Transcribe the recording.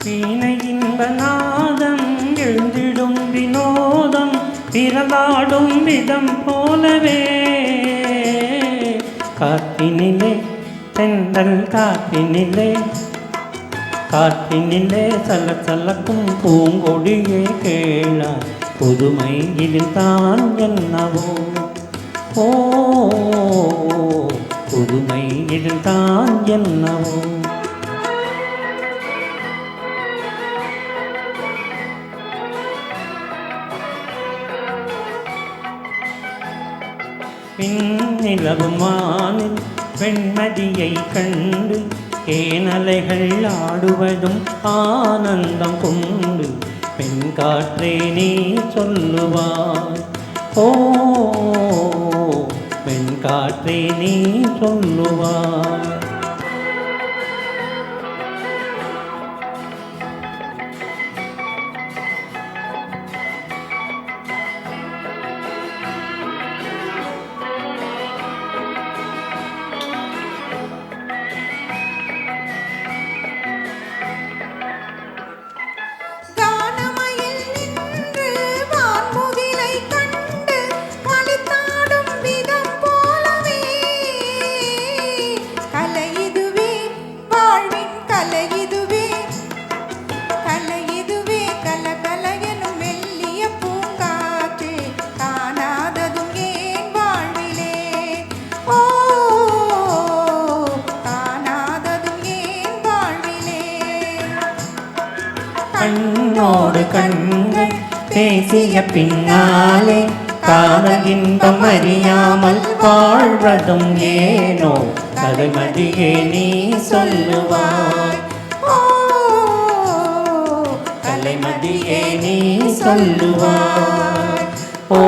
வீணை இன்பநாதம் எழுந்திடும் வினோதம் பிறந்தாடும் விதம் போலவே காற்றினிலே தென்றல் காற்றினிலே சலசலக்கும் பூங்கொடியே கேளா புதுமை இதில் தான் என்னவோ ஓ புதுமை இதில் தான் என்னவோ நிலவும் வானில் வெண்மதியை கண்டு ஏனலைகள் ஆடுவதும் ஆனந்தம் கொண்டு பெண் காற்றே நீ சொல்லுவாய் ஓ பெண் காற்றே நீ சொல்லுவாய் கண்ணோடு கண்கள் பேசிய பின்னாலே காதல் இன்பம் அறியாமல் வாழ்வதும் ஏனோ தலைமதியே நீ சொல்லுவாய் தலைமதியே நீ சொல்லுவாய் ஓ